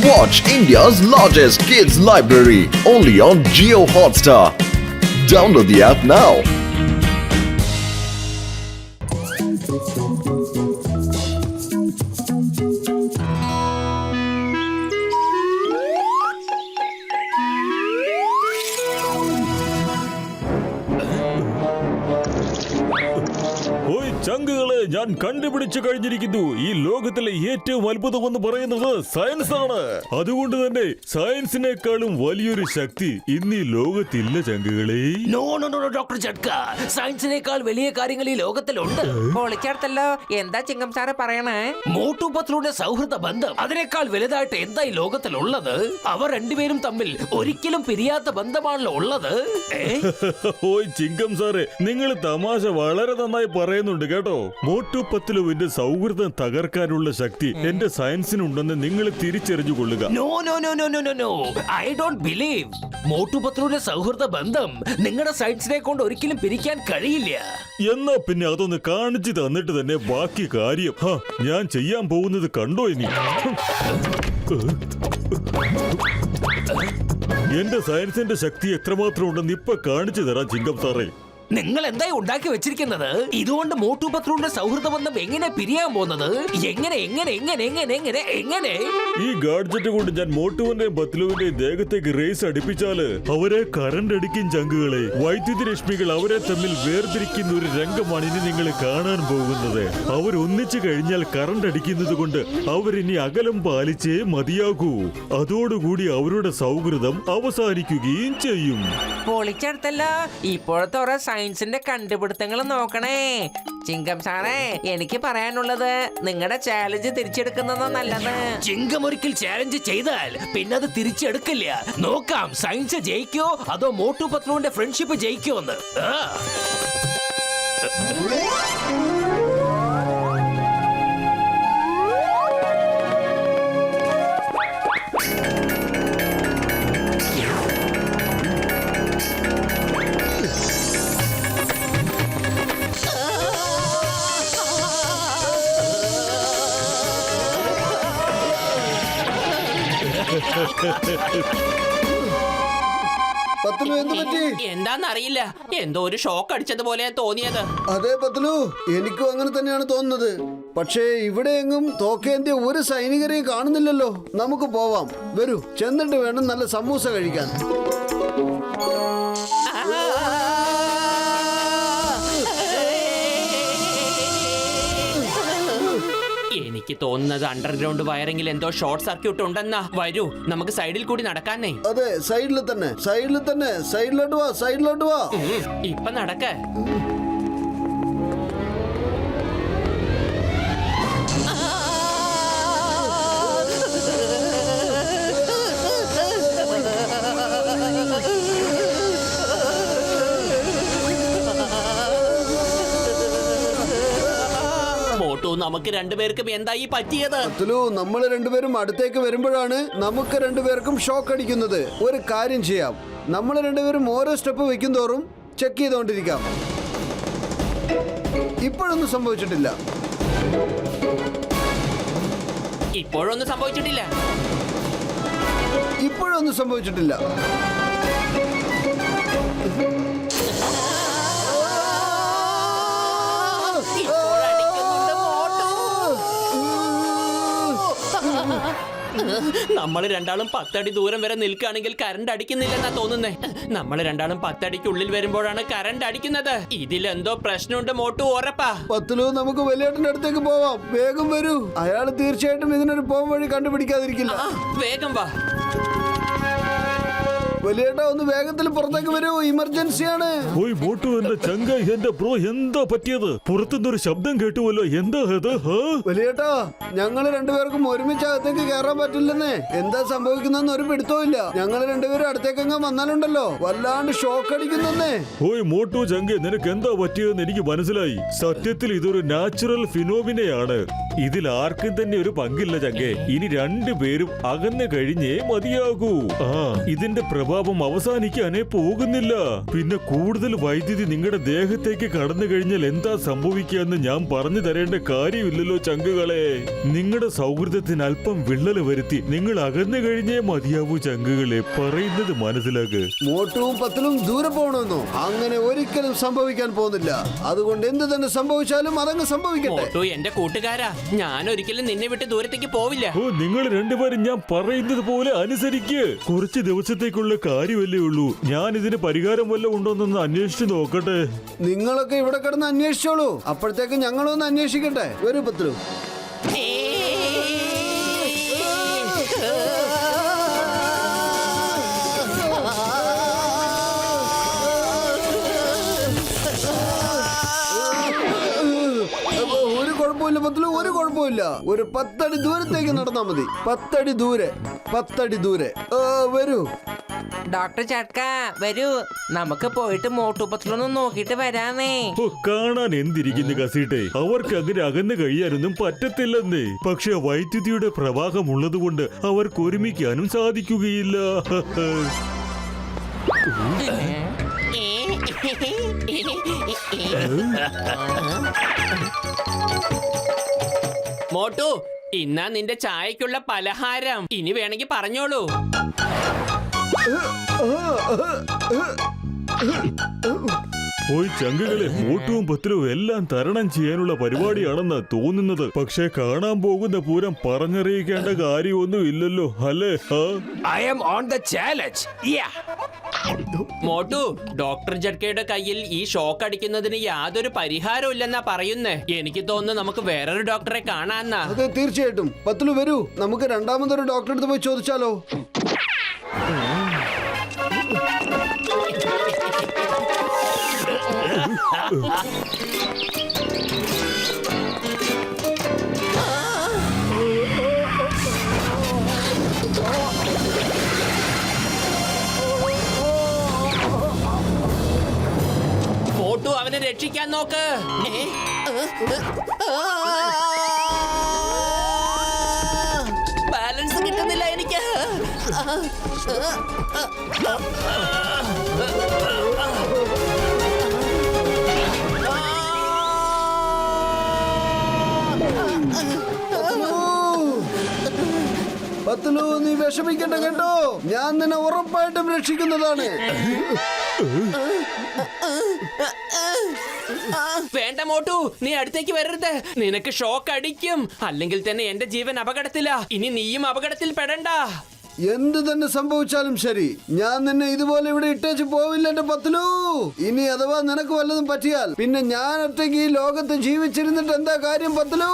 Watch India's largest kids library only on Jio Hotstar. Download the app now. ചങ്കുകളെ ഞാൻ കണ്ടുപിടിച്ചു കഴിഞ്ഞിരിക്കുന്നു. ഈ ലോകത്തിലെ ഏറ്റവും അത്ഭുതമെന്ന് പറയുന്നത് സയൻസ് ആണ്. അതുകൊണ്ട് തന്നെ സയൻസിനേക്കാളും വലിയൊരു ശക്തി ഇന്ന് ഈ ലോകത്തില്ല ചങ്കുകളെ. നോ നോ നോ ഡോക്ടർ ജഡ്ക, സയൻസിനേക്കാൾ വലിയ കാര്യങ്ങൾ ഈ ലോകത്തിലുണ്ട്. പൊളിച്ചെടുത്തല്ലോ. എന്താ ചിങ്കം സാറ് പറയണേ? മോട്ടു പത്ലുവിന്റെ സൗഹൃദ ബന്ധം അതിനേക്കാൾ വലുതായിട്ട് എന്താ ഈ ലോകത്തിലുള്ളത്? അവർ രണ്ടുപേരും തമ്മിൽ ഒരിക്കലും പിരിയാത്ത ബന്ധമാണല്ലോ ഉള്ളത്. ഓയ് ചിങ്കം സാറേ, നിങ്ങൾ തമാശ വളരെ നന്നായി പറയുന്നുണ്ട് കേട്ടോ. മോട്ടു പത്ലുവിന്റെ സൗഹൃദം തകർക്കാനുള്ള ശക്തി എന്റെ സയൻസിനുണ്ടെന്ന് നിങ്ങൾ തിരിച്ചറിഞ്ഞു കൊള്ളുക. No no no no no no I don't believe. Motu പത്ലുവിന്റെ സൗഹൃദ ബന്ധം നിങ്ങളുടെ സയൻസിനെ കൊണ്ട് ഒരിക്കലും പിരിക്കാൻ കഴിയില്ല. എന്നാ പിന്നെ അതൊന്ന് കാണിച്ചു തന്നിട്ട് തന്നെ ബാക്കി കാര്യം ഞാൻ ചെയ്യാൻ പോകുന്നത് കണ്ടോ ഇനി. എന്റെ സയൻസിന്റെ ശക്തി എത്രമാത്രം ഉണ്ടെന്ന് ഇപ്പൊ കാണിച്ചു തരാം ചിങ്കം സാറേ. നിങ്ങൾ എന്തായി ഉണ്ടാക്കി വെച്ചിരിക്കുന്നത്? ഇതുകൊണ്ട് മോട്ടു പത്ലുവിന്റെ സൗഹൃദ ബന്ധം എങ്ങനെ പിരിയാൻ പോകുന്നത്? എങ്ങനെ എങ്ങനെ എങ്ങനെ എങ്ങനെ എങ്ങനെ എങ്ങനെ? ഈ ഗാഡ്ജറ്റ് കൊണ്ട് ഞാൻ മോട്ടുവിന്റെയും പത്ലുവിന്റെയും ദേഹത്തേക്ക് റേസ് അടിപ്പിച്ചാല് അവരെ കറണ്ട് അടിക്കും ചങ്കുകളെ. വൈദ്യുതി രശ്മികൾ അവരെ തമ്മിൽ വേർതിരിക്കുന്ന ഒരു രംഗമാണ് ഇനി നിങ്ങൾ കാണാൻ പോകുന്നത്. അവർ ഒന്നിച്ചു കഴിഞ്ഞാൽ കറണ്ട് അടിക്കുന്നത് കൊണ്ട് അവരിനി അകലം പാലിച്ചേ മതിയാകൂ. അതോടുകൂടി അവരുടെ സൗഹൃദം അവസാനിക്കുകയും ചെയ്യും. പൊളിച്ചെടുത്തല്ലോ. ഇപ്പോഴത്തെ ഓരോ സയൻസിന്റെ കണ്ടുപിടുത്തങ്ങൾ നോക്കണേ. ചിങ്കം സാറേ, എനിക്ക് പറയാനുള്ളത് നിങ്ങളുടെ ചാലഞ്ച് തിരിച്ചെടുക്കുന്നതാ നല്ലത്. ചിങ്കം ഒരിക്കൽ ചാലഞ്ച് ചെയ്താൽ പിന്നെ അത് തിരിച്ചെടുക്കില്ല. നോക്കാം സയൻസ് ജയിക്കോ അതോ മോട്ടു പത്ലുവിന്റെ ഫ്രണ്ട്ഷിപ്പ് ജയിക്കോ എന്ന്. പത്ലു എന്ത് പറ്റി? എന്താന്നറിയില്ല, എന്തോ ഒരു ഷോക്ക് അടിച്ചതുപോലെ തോന്നിയത്. അതെ പത്ലു, എനിക്കും അങ്ങനെ തന്നെയാണ് തോന്നുന്നത്. പക്ഷേ ഇവിടെ എങ്ങും തോക്കേന്ത്യ ഒരു സൈനികരെയും കാണുന്നില്ലല്ലോ. നമുക്ക് പോവാം, വരൂ. ചെന്നിട്ട് വേണം നല്ല സമൂസ കഴിക്കാൻ. എനിക്ക് തോന്നുന്നത് അണ്ടർഗ്രൗണ്ട് വയറിംഗിൽ എന്തോ ഷോർട്ട് സർക്യൂട്ട് ഉണ്ടെന്നാ. വരൂ, നമുക്ക് സൈഡിൽ കൂടി നടക്കാനേ. അതെ, സൈഡിൽ തന്നെ, സൈഡിൽ തന്നെ. സൈഡിലോട്ട് വാ, സൈഡിലോട്ട് വാ. ഇപ്പൊ നടക്ക. നമുക്ക് രണ്ടുപേർക്കും എന്തായി പറ്റിയത്? നമ്മൾ രണ്ടുപേരും അടുത്തേക്ക് വരുമ്പോഴാണ് നമുക്ക് രണ്ടുപേർക്കും ഷോക്ക് അടിക്കുന്നത്. ഒരു കാര്യം ചെയ്യാം, നമ്മൾ രണ്ടുപേരും ഓരോ സ്റ്റെപ്പ് വെക്കും തോറും ചെക്ക് ചെയ്തോണ്ടിരിക്കാം. ഇപ്പോഴൊന്നും സംഭവിച്ചിട്ടില്ല. ഇപ്പോഴൊന്നും സംഭവിച്ചിട്ടില്ല. ഇപ്പോഴൊന്നും സംഭവിച്ചിട്ടില്ല. നമ്മൾ രണ്ടാളും 10 അടി ദൂരം വരെ നിൽക്കുകയാണെങ്കിൽ കറണ്ട് അടിക്കുന്നില്ലെന്നാ തോന്നുന്നേ. നമ്മൾ രണ്ടാളും 10 അടിക്കുള്ളിൽ വരുമ്പോഴാണ് കറണ്ട് അടിക്കുന്നത്. ഇതിലെന്തോ പ്രശ്നമുണ്ട് മോട്ടു, ഉറപ്പാ. പത്ലു, നമുക്ക് വലിയേട്ടന്റെ അടുത്തേക്ക് പോവാം. വേഗം വരൂ. അയാൾ തീർച്ചയായിട്ടും ഇതിനൊരു പോം വഴി കണ്ടുപിടിക്കാതിരിക്കില്ല. വേഗം വാ. വലിയേട്ടാ, ഒന്ന് വേഗത്തിൽ പുറത്തേക്ക് വരൂ, ഇമർജൻസിയാണ്. ഓയ് മോട്ടു, എന്റെ ചങ്ക, എന്റെ ബ്രോ, എന്താ പറ്റിയത്? പുറത്തുനിന്നൊരു ശബ്ദം കേട്ടുവല്ലോ. എന്താ അത്? വലിയേട്ടാ, ഞങ്ങൾ രണ്ടുപേർക്കും ഒരുമിച്ച് അകത്തേക്ക് കയറാൻ പറ്റില്ലെന്നേ. എന്താ സംഭവിക്കുന്നെന്ന് ഒരു പിടുത്തവും ഇല്ല. ഞങ്ങൾ രണ്ടുപേരും അടുത്തേക്കങ്ങ് വന്നാലുണ്ടല്ലോ വല്ലാണ്ട് ഷോക്ക് അടിക്കുന്നേ. ഓയ് മോട്ടു ചങ്ക, നിനക്ക് എന്താ പറ്റിയതെന്ന് എനിക്ക് മനസ്സിലായി. സത്യത്തിൽ ഇതൊരു നാച്ചുറൽ ഫിനോമിനയാണ്. ഇതിൽ ആർക്കും തന്നെ ഒരു പങ്കില്ല ചങ്കെ. ഇനി രണ്ടുപേരും അകന്നു കഴിഞ്ഞേ മതിയാകൂ. ഇതിന്റെ പ്രഭാവം അവസാനിക്കാനേ പോകുന്നില്ല. പിന്നെ കൂടുതൽ വൈദ്യുതി നിങ്ങളുടെ ദേഹത്തേക്ക് കടന്നു കഴിഞ്ഞാൽ എന്താ സംഭവിക്കാന്ന് ഞാൻ പറഞ്ഞു തരേണ്ട കാര്യമില്ലല്ലോ ചങ്കുകളെ. നിങ്ങളുടെ സൗഹൃദത്തിന് അല്പം വിള്ളല് വരുത്തി നിങ്ങൾ അകന്നു കഴിഞ്ഞേ മതിയാവൂ ചങ്കുകളെ. പറയുന്നത് മനസ്സിലാക്ക്. മോട്ടുവും പത്തലും ദൂരെ പോകണമെന്നോ? അങ്ങനെ ഒരിക്കലും സംഭവിക്കാൻ പോകുന്നില്ല. അതുകൊണ്ട് എന്ത് തന്നെ സംഭവിച്ചാലും അതങ്ങ് സംഭവിക്കട്ടെ. മോട്ടു എന്റെ കൂട്ടുകാരാ, ഞാൻ ഒരിക്കലും നിന്നെ വിട്ട് ദൂരത്തേക്ക് പോവില്ല. ഓ, നിങ്ങൾ രണ്ടുപേരും ഞാൻ പറയുന്നത് പോലെ അനുസരിക്ക്. കുറച്ച് ദിവസത്തേക്കുള്ള കാര്യമല്ലേ ഉള്ളൂ. ഞാൻ ഇതിന് പരിഹാരം വല്ലതും ഉണ്ടോന്നൊന്ന് അന്വേഷിച്ചു നോക്കട്ടെ. നിങ്ങളൊക്കെ ഇവിടെ കിടന്ന് അന്വേഷിച്ചോളൂ. അപ്പോഴത്തേക്ക് ഞങ്ങളൊന്ന് അന്വേഷിക്കട്ടെ. വരൂ പത്തലു. ഒരു കുഴപ്പമില്ല പത്തലു, ഒരു കുഴപ്പമില്ല. ഒരു 10 അടി ദൂരത്തേക്ക് നടന്നാ മതി. 10 അടി ദൂരെ, 10 അടി ദൂരെ. വരൂ. ഡോക്ടർ ചട്ക വരൂ, നമുക്ക് പോയിട്ട് മോട്ടുപത്തിലൊന്നും നോക്കിയിട്ട് വരാന്നേ. ഓ, കാണാൻ എന്തിരിക്കുന്നു കസീട്ടെ. അവർക്ക് അങ്ങനെ അകന്നു കഴിയാനൊന്നും പറ്റത്തില്ലെന്നേ. പക്ഷെ വൈദ്യുതിയുടെ പ്രവാഹം ഉള്ളതുകൊണ്ട് അവർക്ക് ഒരുമിക്കാനും സാധിക്കുകയില്ല. മോട്ടു, ഇന്നാ നിന്റെ ചായക്കുള്ള പലഹാരം. ഇനി വേണമെങ്കിൽ പറഞ്ഞോളൂ. പോയി ചങ്കുകളെ, മോട്ടുവും പത്തിലും എല്ലാം തരണം ചെയ്യാനുള്ള പരിപാടിയാണെന്നാ തോന്നുന്നത്. പക്ഷെ കാണാൻ പോകുന്ന പൂരം പറഞ്ഞറിയിക്കേണ്ട കാര്യമൊന്നും ഇല്ലല്ലോ അല്ലേ? I am on the challenge. Motu, doctor ജഡ്കയുടെ കയ്യിൽ ഈ ഷോക്ക് അടിക്കുന്നതിന് യാതൊരു പരിഹാരവും ഇല്ലെന്നാ പറയുന്നേ. എനിക്ക് തോന്നുന്നു നമുക്ക് വേറൊരു ഡോക്ടറെ കാണാന്നാ. അതെ, തീർച്ചയായിട്ടും. പത്തലു വരൂ, നമുക്ക് രണ്ടാമതൊരു ഡോക്ടറെ അടുത്ത് പോയി ചോദിച്ചാലോ? മോട്ടു, അവനെ രക്ഷിക്കാൻ നോക്ക്. ബാലൻസ് കിട്ടുന്നില്ല എനിക്ക്. പത്തലു, നീ വിഷമിക്കണ്ട കേട്ടോ. ഞാൻ നിന്നെ ഉറപ്പായിട്ടും രക്ഷിക്കുന്നതാണ്. വേണ്ട മോട്ടു, നീ അടുത്തേക്ക് വരരുത്. നിനക്ക് ഷോക്ക് അടിക്കും. അല്ലെങ്കിൽ തന്നെ എന്റെ ജീവൻ അപകടത്തിലാ. ഇനി നീയും അപകടത്തിൽ പെടണ്ട. എന്ത് തന്നെ സംഭവിച്ചാലും ശരി, ഞാൻ നിന്നെ ഇതുപോലെ ഇവിടെ ഇട്ടേച്ച് പോവില്ല എന്റെ പത്തലു. ഇനി അഥവാ നിനക്ക് വല്ലതും പറ്റിയാൽ പിന്നെ ഞാൻ ഒറ്റയ്ക്ക് ഈ ലോകത്ത് ജീവിച്ചിരുന്നിട്ട് എന്താ കാര്യം പത്തലു?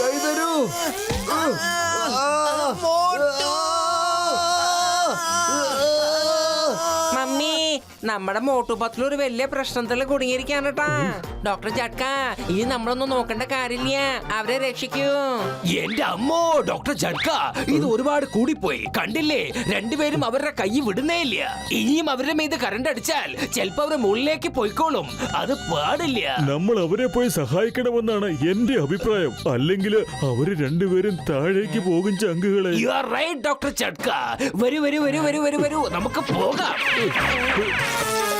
കൈ തരൂ. മമ്മി, നമ്മുടെ മോട്ടുപത്തിൽ ഒരു വലിയ പ്രശ്നത്തിൽ കുടുങ്ങിയിരിക്കാണ് കേട്ടാ. ഡോക്ടർ ചട്ക, ഇനി നമ്മളൊന്നും നോക്കേണ്ട കാര്യമില്ല. അവരെ രക്ഷിക്കൂ. എന്റെ അമ്മോ, ഡോക്ടർ ജഡ്ക, ഇത് ഒരുപാട് കൂടിപ്പോയി. കണ്ടില്ലേ, രണ്ടുപേരും അവരുടെ കൈ വിടുന്നേ ഇല്ല. ഇനിയും അവരുടെ മീത് കറണ്ട് അടിച്ചാൽ ചിലപ്പോ അവര് മുകളിലേക്ക് പോയിക്കോളും. അത് പാടില്ല. നമ്മൾ അവരെ പോയി സഹായിക്കണമെന്നാണ് എന്റെ അഭിപ്രായം. അല്ലെങ്കിൽ അവര് രണ്ടുപേരും താഴേക്ക് പോകും ചങ്കുകളെ. You are right doctor Jhatka. വരൂ വരൂ വരൂ വരൂ വരൂ വരൂ, നമുക്ക് പോകാം.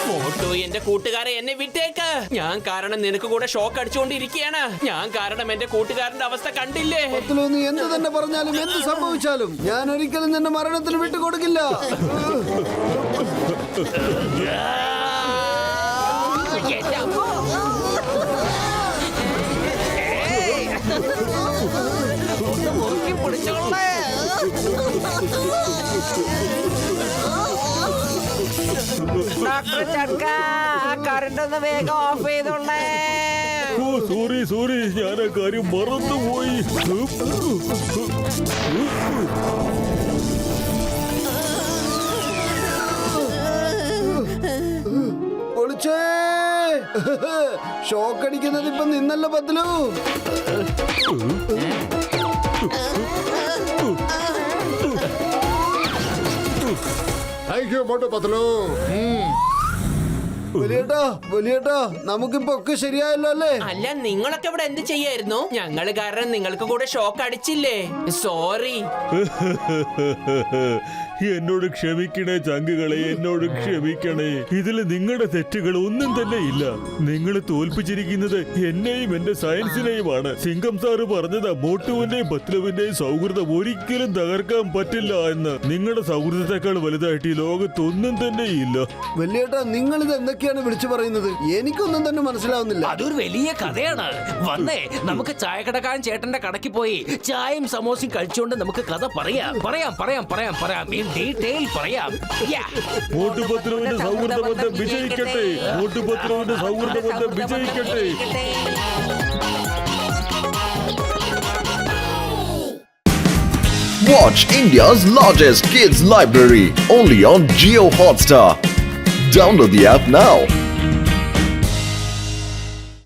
മോട്ടു, എന്റെ കൂട്ടുകാരെ എന്നെ വിട്ടേക്ക്. ഞാൻ കാരണം നിനക്ക് കൂടെ ഷോക്ക് അടിച്ചുകൊണ്ടിരിക്കുകയാണ്. ഞാൻ കാരണം എന്റെ കൂട്ടുകാരന്റെ അവസ്ഥ കണ്ടില്ലേ? പത്തലു, നീ എന്ത് തന്നെ പറഞ്ഞാലും എന്ത് സംഭവിച്ചാലും ഞാൻ ഒരിക്കലും നിന്നെ മരണത്തിന് വിട്ടുകൊടുക്കില്ല. എന്റെ അമ്മോ. മുറുക്കി പിടിച്ചോളേ. ഡോക്ടർ ചട്ക, കറണ്ട് ഒന്ന് വേഗം ഓഫ് ചെയ്തോളേ. ഓ, സോറി, ഞാൻ ആ കാര്യം മറന്നുപോയി. പൊളിച്ചേ. ഷോക്ക് അടിക്കുന്നത് ഇപ്പൊ നിന്നല്ല പത്തലു. Thank you Motu Patlu. വലിയേട്ടാ നമുക്കിപ്പോ ഒക്കെ ശരിയായല്ലോ അല്ലേ? അല്ല നിങ്ങളൊക്കെ ഇവിടെ എന്ത് ചെയ്യായിരുന്നു? ഞങ്ങള് കാരണം നിങ്ങൾക്ക് കൂടെ ഷോക്ക് അടിച്ചില്ലേ? സോറി. എന്നോട് ക്ഷമിക്കണേ ചങ്കുകളെ, എന്നോട് ക്ഷമിക്കണേ. ഇതിൽ നിങ്ങളുടെ തെറ്റുകൾ ഒന്നും തന്നെ ഇല്ല. നിങ്ങൾ തോൽപ്പിച്ചിരിക്കുന്നത് എന്നെയും എന്റെ സയൻസിനെയുമാണ്. സിംഗം സാറ് പറഞ്ഞതാ, മോട്ടുവിന്റെയും പത്ലുവിന്റെയും സൗഹൃദം ഒരിക്കലും തകർക്കാൻ പറ്റില്ല എന്ന്. നിങ്ങളുടെ സൗഹൃദത്തെക്കാൾ വലുതായിട്ട് ഈ ലോകത്തൊന്നും തന്നെ ഇല്ല. വലിയേട്ടാ നിങ്ങൾ ഇത് എന്തൊക്കെയാണ് വിളിച്ചു പറയുന്നത്? എനിക്കൊന്നും തന്നെ മനസ്സിലാവുന്നില്ല. അതൊരു വലിയ കഥയാണ്. വന്നേ, നമുക്ക് ചായക്കടക്കാരൻ ചേട്ടന്റെ കടയ്ക്ക് പോയി ചായയും സമോസയും കഴിച്ചുകൊണ്ട് നമുക്ക് കഥ പറയാം. In detail പറയാം. Yeah. മോട്ടുപത്ലുവിന്റെ സൗഹൃദബന്ധം വിജയിക്കട്ടെ. മോട്ടുപത്ലുവിന്റെ സൗഹൃദബന്ധം വിജയിക്കട്ടെ. Watch India's largest kids library only on Geo Hotstar. Download the app now.